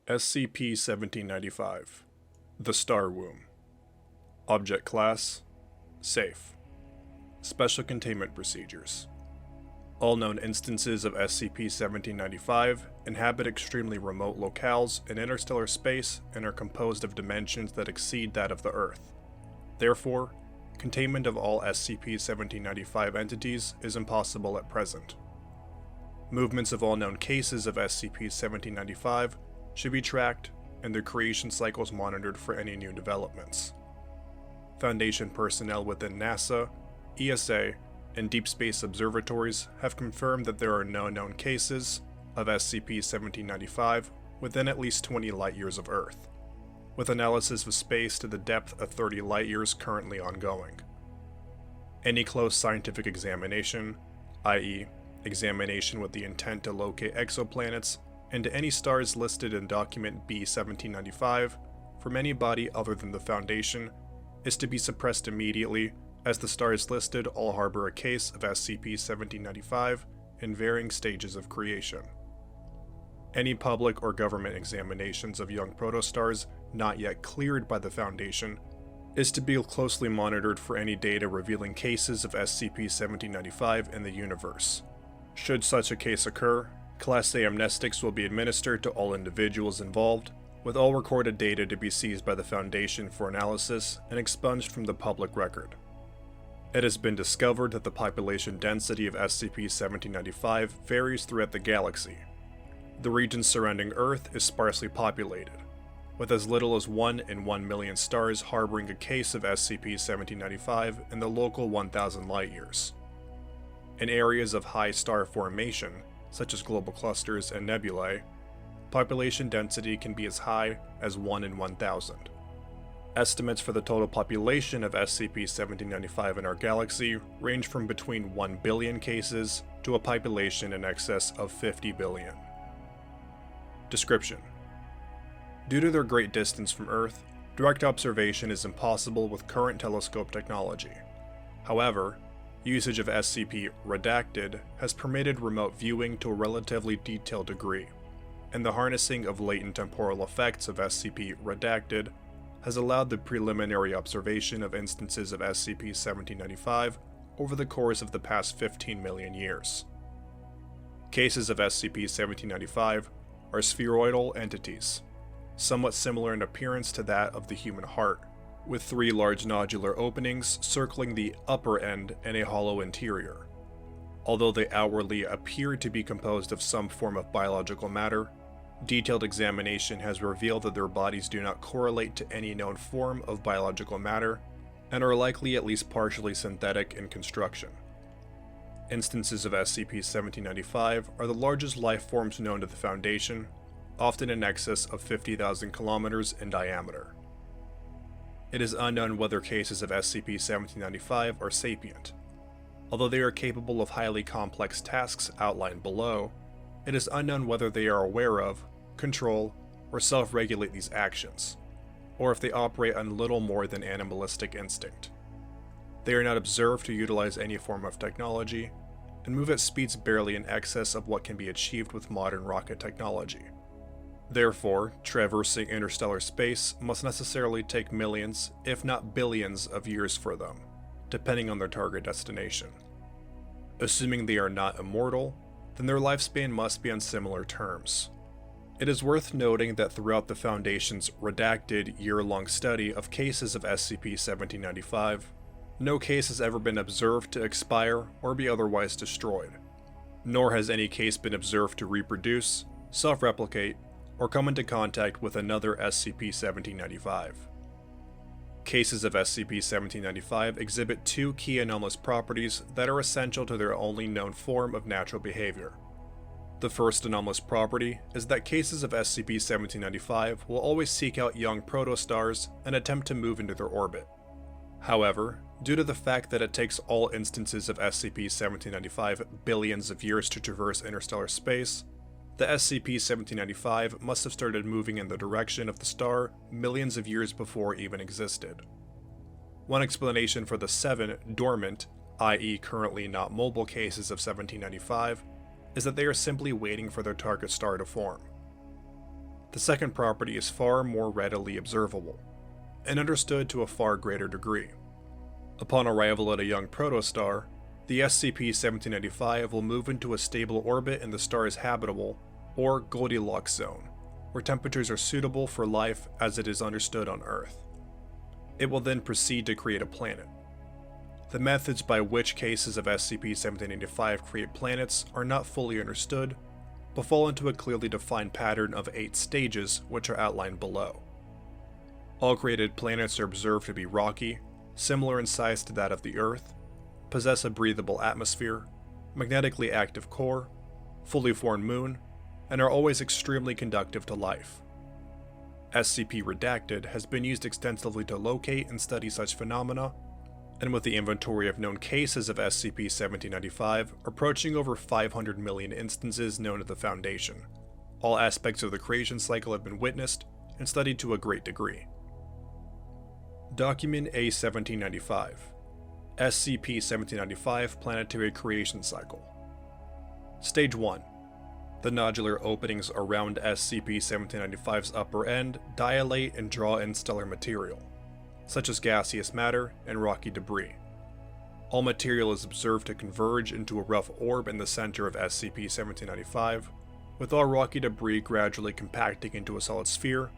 SCP-1795 The Star Womb. Object Class Safe. Special Containment Procedures. All known instances of SCP-1795 inhabit extremely remote locales in interstellar space and are composed of dimensions that exceed that of the Earth. Therefore, containment of all SCP-1795 entities is impossible at present. Movements of all known cases of SCP-1795 should be tracked and their creation cycles monitored for any new developments. Foundation personnel within NASA, ESA, and deep space observatories have confirmed that there are no known cases of SCP-1795 within at least 20 light-years of Earth, with analysis of space to the depth of 30 light-years currently ongoing. Any close scientific examination, i.e., examination with the intent to locate exoplanets into any stars listed in Document B-1795 from any body other than the Foundation, is to be suppressed immediately, as the stars listed all harbor a case of SCP-1795 in varying stages of creation. Any public or government examinations of young protostars not yet cleared by the Foundation is to be closely monitored for any data revealing cases of SCP-1795 in the universe. Should such a case occur, Class A amnestics will be administered to all individuals involved, with all recorded data to be seized by the Foundation for analysis and expunged from the public record. It has been discovered that the population density of SCP-1795 varies throughout the galaxy. The region surrounding Earth is sparsely populated, with as little as 1 in 1 million stars harboring a case of SCP-1795 in the local 1,000 light-years. In areas of high star formation, such as global clusters and nebulae, population density can be as high as 1 in 1,000. Estimates for the total population of SCP-1795 in our galaxy range from between 1 billion cases to a population in excess of 50 billion. Description: due to their great distance from Earth, direct observation is impossible with current telescope technology. However, usage of SCP-redacted has permitted remote viewing to a relatively detailed degree, and the harnessing of latent temporal effects of SCP-redacted has allowed the preliminary observation of instances of SCP-1795 over the course of the past 15 million years. Cases of SCP-1795 are spheroidal entities, somewhat similar in appearance to that of the human heart, with 3 large nodular openings circling the upper end and a hollow interior. Although they outwardly appear to be composed of some form of biological matter, detailed examination has revealed that their bodies do not correlate to any known form of biological matter and are likely at least partially synthetic in construction. Instances of SCP-1795 are the largest life forms known to the Foundation, often in excess of 50,000 kilometers in diameter. It is unknown whether cases of SCP-1795 are sapient. Although they are capable of highly complex tasks outlined below, it is unknown whether they are aware of, control, or self-regulate these actions, or if they operate on little more than animalistic instinct. They are not observed to utilize any form of technology, and move at speeds barely in excess of what can be achieved with modern rocket technology. Therefore, traversing interstellar space must necessarily take millions, if not billions, of years for them, depending on their target destination. Assuming they are not immortal, then their lifespan must be on similar terms. It is worth noting that throughout the Foundation's redacted year-long study of cases of SCP-1795, no case has ever been observed to expire or be otherwise destroyed, nor has any case been observed to reproduce, self-replicate, or come into contact with another SCP-1795. Cases of SCP-1795 exhibit 2 key anomalous properties that are essential to their only known form of natural behavior. The first anomalous property is that cases of SCP-1795 will always seek out young protostars and attempt to move into their orbit. However, due to the fact that it takes all instances of SCP-1795 billions of years to traverse interstellar space, the SCP-1795 must have started moving in the direction of the star millions of years before it even existed. One explanation for the 7 dormant, i.e. currently not mobile cases of 1795, is that they are simply waiting for their target star to form. The second property is far more readily observable, and understood to a far greater degree. Upon arrival at a young protostar, the SCP-1795 will move into a stable orbit in the star's habitable, or Goldilocks zone, where temperatures are suitable for life as it is understood on Earth. It will then proceed to create a planet. The methods by which cases of SCP-1785 create planets are not fully understood, but fall into a clearly defined pattern of 8 stages which are outlined below. All created planets are observed to be rocky, similar in size to that of the Earth, possess a breathable atmosphere, magnetically active core, fully formed moon, and are always extremely conductive to life. SCP Redacted has been used extensively to locate and study such phenomena, and with the inventory of known cases of SCP-1795 approaching over 500 million instances known to the Foundation, all aspects of the creation cycle have been witnessed and studied to a great degree. Document A-1795 SCP-1795 Planetary Creation Cycle. Stage 1. The nodular openings around SCP-1795's upper end dilate and draw in stellar material, such as gaseous matter and rocky debris. All material is observed to converge into a rough orb in the center of SCP-1795, with all rocky debris gradually compacting into a solid sphere,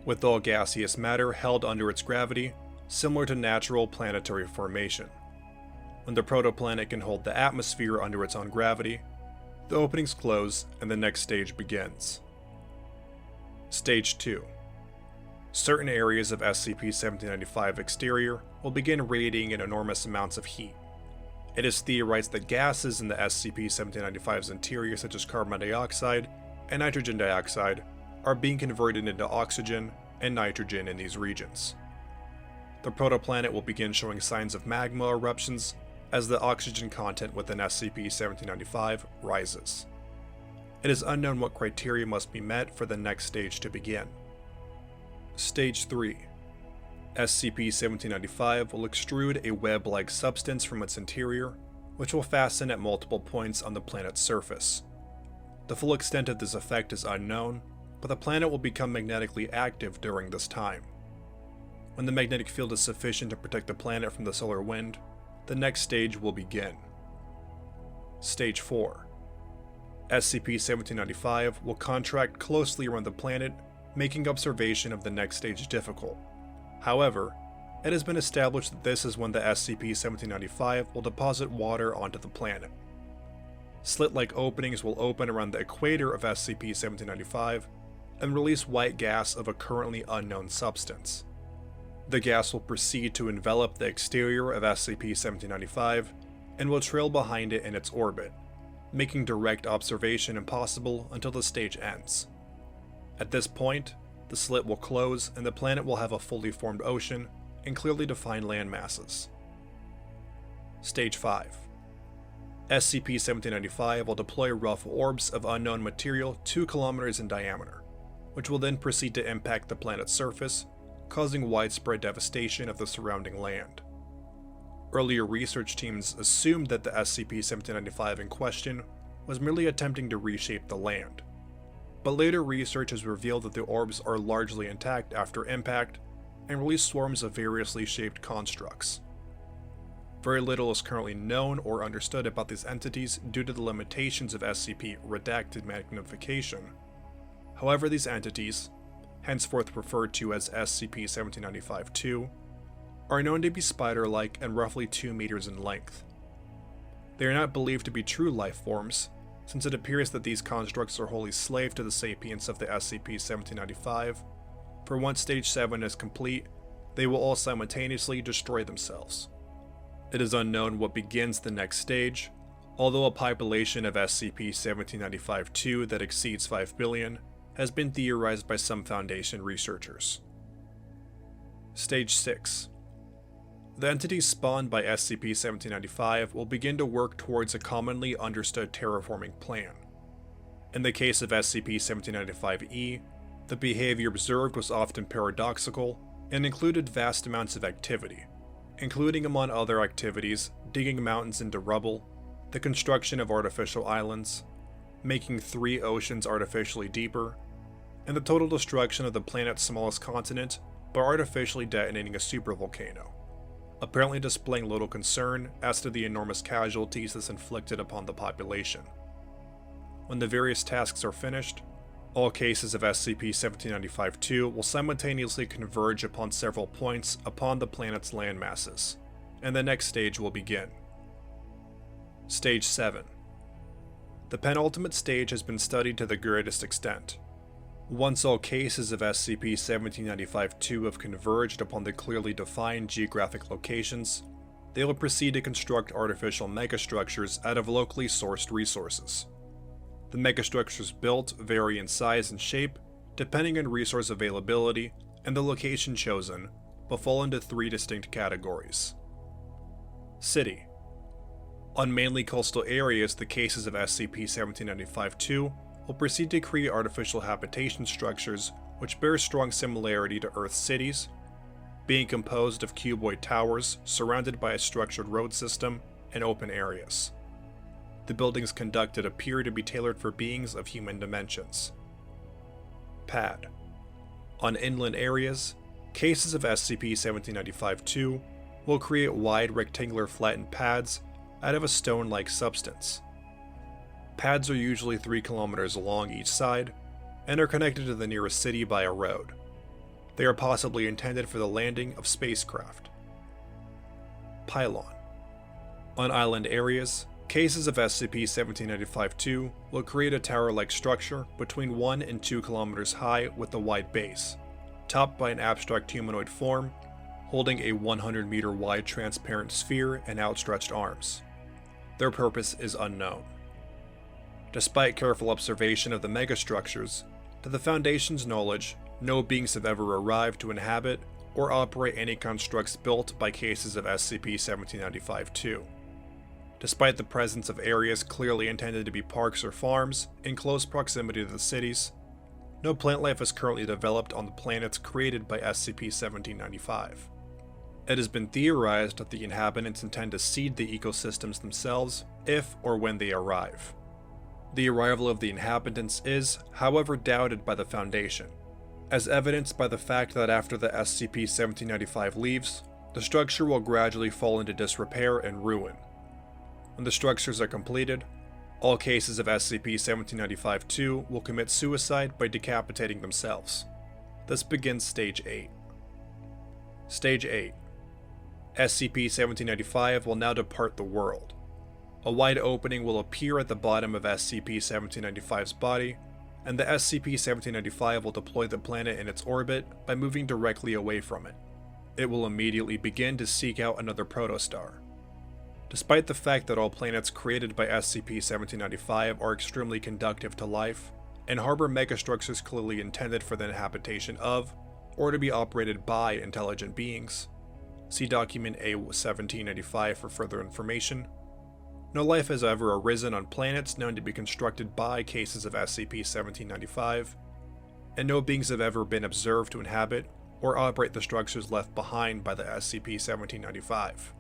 with all gaseous matter held under its gravity, similar to natural planetary formation. When the protoplanet can hold the atmosphere under its own gravity, the openings close and the next stage begins. Stage 2. Certain areas of SCP-1795 exterior will begin radiating in enormous amounts of heat. It is theorized that gases in the SCP-1795's interior, such as carbon dioxide and nitrogen dioxide, are being converted into oxygen and nitrogen in these regions. The protoplanet will begin showing signs of magma eruptions as the oxygen content within SCP-1795 rises. It is unknown what criteria must be met for the next stage to begin. Stage 3. SCP-1795 will extrude a web-like substance from its interior, which will fasten at multiple points on the planet's surface. The full extent of this effect is unknown, but the planet will become magnetically active during this time. When the magnetic field is sufficient to protect the planet from the solar wind, the next stage will begin. Stage 4. SCP-1795 will contract closely around the planet, making observation of the next stage difficult. However, it has been established that this is when the SCP-1795 will deposit water onto the planet. Slit-like openings will open around the equator of SCP-1795 and release white gas of a currently unknown substance. The gas will proceed to envelop the exterior of SCP-1795 and will trail behind it in its orbit, making direct observation impossible until the stage ends. At this point, the slit will close and the planet will have a fully formed ocean and clearly defined land masses. Stage 5. SCP-1795 will deploy rough orbs of unknown material 2 kilometers in diameter, which will then proceed to impact the planet's surface, causing widespread devastation of the surrounding land. Earlier research teams assumed that the SCP-1795 in question was merely attempting to reshape the land, but later research has revealed that the orbs are largely intact after impact and release swarms of variously shaped constructs. Very little is currently known or understood about these entities due to the limitations of SCP Redacted magnification. However, these entities, henceforth referred to as SCP-1795-2, are known to be spider-like and roughly 2 meters in length. They are not believed to be true life forms, since it appears that these constructs are wholly slave to the sapience of the SCP-1795, for once Stage 7 is complete, they will all simultaneously destroy themselves. It is unknown what begins the next stage, although a population of SCP-1795-2 that exceeds 5 billion has been theorized by some Foundation researchers. Stage 6. The entities spawned by SCP-1795 will begin to work towards a commonly understood terraforming plan. In the case of SCP-1795-E, the behavior observed was often paradoxical and included vast amounts of activity, including among other activities digging mountains into rubble, the construction of artificial islands, making 3 oceans artificially deeper, and the total destruction of the planet's smallest continent by artificially detonating a supervolcano, apparently displaying little concern as to the enormous casualties this inflicted upon the population. When the various tasks are finished, all cases of SCP-1795-2 will simultaneously converge upon several points upon the planet's landmasses, and the next stage will begin. Stage 7. The penultimate stage has been studied to the greatest extent. Once all cases of SCP-1795-2 have converged upon the clearly defined geographic locations, they will proceed to construct artificial megastructures out of locally sourced resources. The megastructures built vary in size and shape depending on resource availability and the location chosen, but fall into 3 distinct categories. City. On mainly coastal areas, the cases of SCP-1795-2 will proceed to create artificial habitation structures which bear strong similarity to Earth's cities, being composed of cuboid towers surrounded by a structured road system and open areas. The buildings conducted appear to be tailored for beings of human dimensions. Pad. On inland areas, cases of SCP-1795-2 will create wide rectangular flattened pads out of a stone-like substance. Pads are usually 3 kilometers long each side, and are connected to the nearest city by a road. They are possibly intended for the landing of spacecraft. Pylon. On island areas, cases of SCP-1795-2 will create a tower-like structure between 1 and 2 kilometers high with a wide base, topped by an abstract humanoid form, holding a 100-meter wide transparent sphere and outstretched arms. Their purpose is unknown. Despite careful observation of the megastructures, to the Foundation's knowledge, no beings have ever arrived to inhabit or operate any constructs built by cases of SCP-1795-2. Despite the presence of areas clearly intended to be parks or farms in close proximity to the cities, no plant life is currently developed on the planets created by SCP-1795. It has been theorized that the inhabitants intend to seed the ecosystems themselves if or when they arrive. The arrival of the inhabitants is, however, doubted by the Foundation, as evidenced by the fact that after the SCP-1795 leaves, the structure will gradually fall into disrepair and ruin. When the structures are completed, all cases of SCP-1795-2 will commit suicide by decapitating themselves. This begins Stage 8. Stage 8. SCP-1795 will now depart the world. A wide opening will appear at the bottom of SCP-1795's body, and the SCP-1795 will deploy the planet in its orbit by moving directly away from it. It will immediately begin to seek out another protostar. Despite the fact that all planets created by SCP-1795 are extremely conductive to life, and harbor megastructures clearly intended for the habitation of, or to be operated by intelligent beings, see document A-1785 for further information, no life has ever arisen on planets known to be constructed by cases of SCP-1795, and no beings have ever been observed to inhabit or operate the structures left behind by the SCP-1795.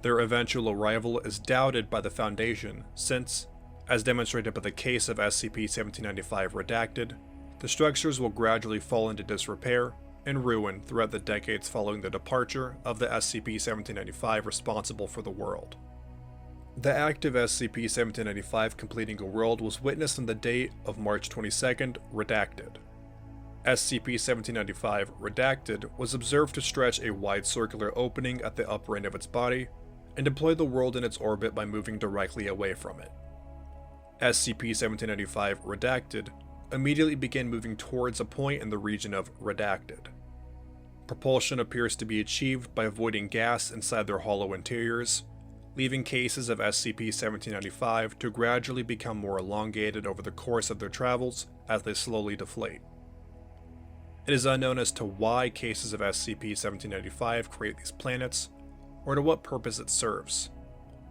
Their eventual arrival is doubted by the Foundation since, as demonstrated by the case of SCP-1795 Redacted, the structures will gradually fall into disrepair and ruin throughout the decades following the departure of the SCP-1795 responsible for the world. The act of SCP-1795 completing a world was witnessed on the date of March 22nd, Redacted. SCP-1795 Redacted was observed to stretch a wide circular opening at the upper end of its body and deploy the world in its orbit by moving directly away from it. SCP-1795 Redacted immediately began moving towards a point in the region of Redacted. Propulsion appears to be achieved by avoiding gas inside their hollow interiors, leaving cases of SCP-1795 to gradually become more elongated over the course of their travels as they slowly deflate. It is unknown as to why cases of SCP-1795 create these planets, or to what purpose it serves.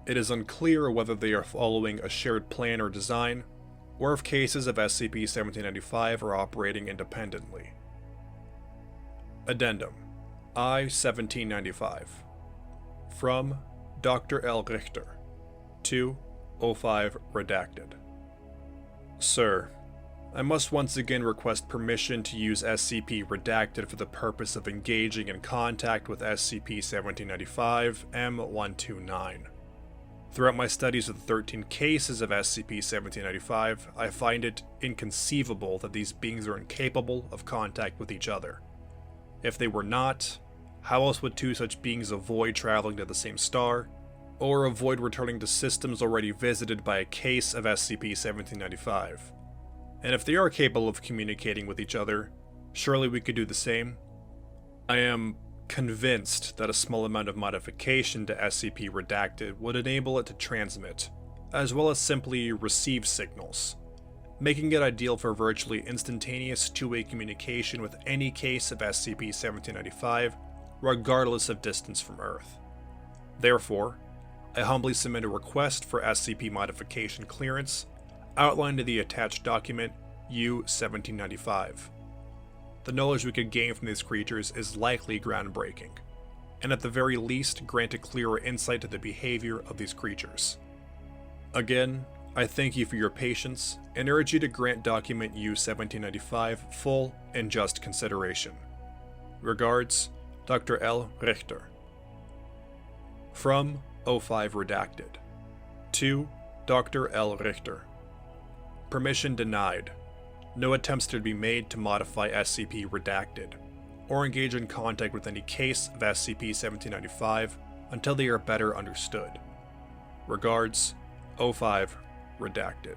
It is unclear whether they are following a shared plan or design, or if cases of SCP-1795 are operating independently. Addendum I 1795. From Dr. L. Richter. 205 Redacted. Sir, I must once again request permission to use SCP Redacted for the purpose of engaging in contact with SCP-1795-M129. Throughout my studies of the 13 cases of SCP-1795, I find it inconceivable that these beings are incapable of contact with each other. If they were not, how else would two such beings avoid traveling to the same star, or avoid returning to systems already visited by a case of SCP-1795? And if they are capable of communicating with each other, surely we could do the same? I am convinced that a small amount of modification to SCP Redacted would enable it to transmit, as well as simply receive signals, making it ideal for virtually instantaneous two-way communication with any case of SCP-1795, regardless of distance from Earth. Therefore, I humbly submit a request for SCP modification clearance, outlined in the attached document U-1795. The knowledge we could gain from these creatures is likely groundbreaking, and at the very least grant a clearer insight to the behavior of these creatures. Again, I thank you for your patience and urge you to grant document U-1795 full and just consideration. Regards, Dr. L. Richter. From O5 Redacted. To Dr. L. Richter. Permission denied. No attempts to be made to modify SCP Redacted, or engage in contact with any case of SCP-1795 until they are better understood. Regards, O5 Redacted.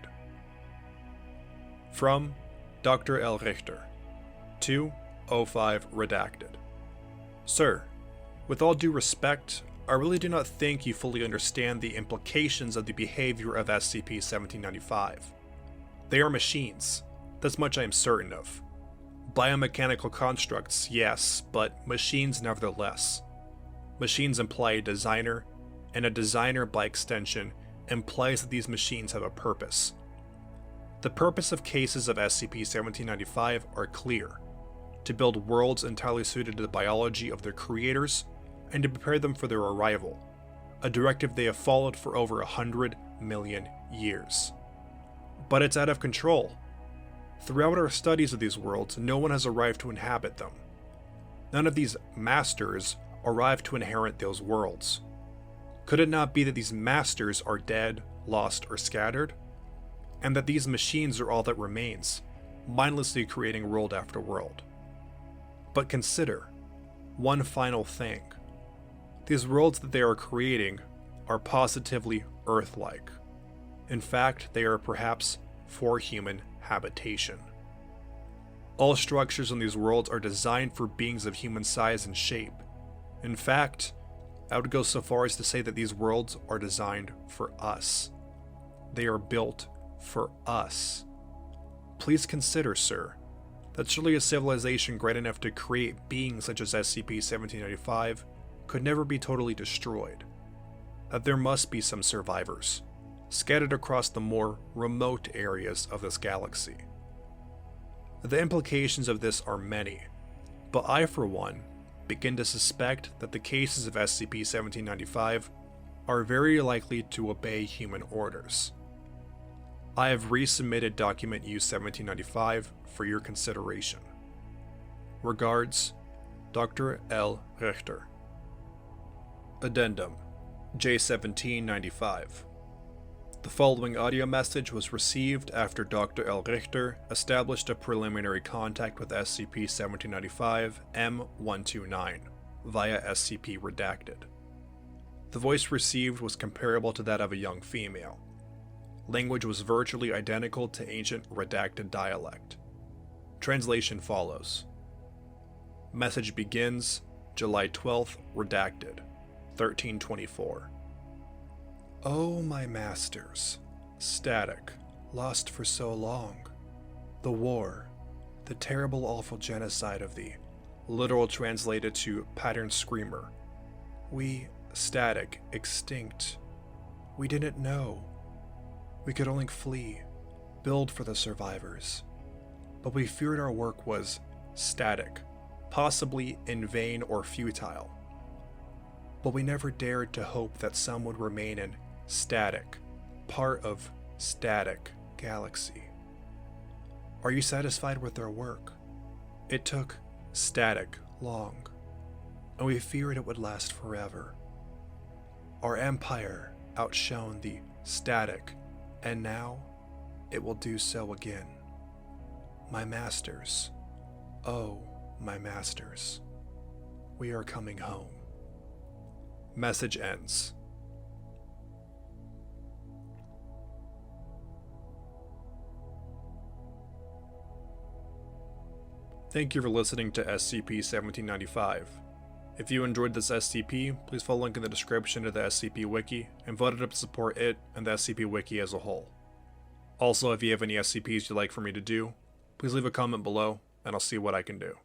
From Dr. L. Richter. To O5 Redacted. Sir, with all due respect, I really do not think you fully understand the implications of the behavior of SCP-1795. They are machines. This much I am certain of. Biomechanical constructs, yes, but machines nevertheless. Machines imply a designer, and a designer, by extension, implies that these machines have a purpose. The purpose of cases of SCP-1795 are clear: to build worlds entirely suited to the biology of their creators, and to prepare them for their arrival, a directive they have followed for over 100 million years. But it's out of control. Throughout our studies of these worlds, no one has arrived to inhabit them. None of these masters arrived to inherit those worlds. Could it not be that these masters are dead, lost, or scattered? And that these machines are all that remains, mindlessly creating world after world? But consider one final thing. These worlds that they are creating are positively Earth-like. In fact, they are perhaps for human habitation. All structures in these worlds are designed for beings of human size and shape. In fact, I would go so far as to say that these worlds are designed for us. They are built for us. Please consider, sir, that surely a civilization great enough to create beings such as SCP-1795 could never be totally destroyed. That there must be some survivors, scattered across the more remote areas of this galaxy. The implications of this are many, but I, for one, begin to suspect that the cases of SCP-1795 are very likely to obey human orders. I have resubmitted document U-1795 for your consideration. Regards, Dr. L. Richter. Addendum J-1795. The following audio message was received after Dr. L. Richter established a preliminary contact with SCP-1795-M129 via SCP Redacted. The voice received was comparable to that of a young female. Language was virtually identical to ancient Redacted dialect. Translation follows. Message begins July 12th, Redacted, 1324. Oh, my masters, static, lost for so long. The war, the terrible awful genocide of the, literal translated to pattern screamer. We, static, extinct. We didn't know. We could only flee, build for the survivors. But we feared our work was static, possibly in vain or futile. But we never dared to hope that some would remain in static, part of static galaxy. Are you satisfied with our work? It took static long, and we feared it would last forever. Our empire outshone the static, and now it will do so again. My masters, oh, my masters, we are coming home. Message ends. Thank you for listening to SCP-1795. If you enjoyed this SCP, please follow the link in the description to the SCP Wiki and vote it up to support it and the SCP Wiki as a whole. Also, if you have any SCPs you'd like for me to do, please leave a comment below and I'll see what I can do.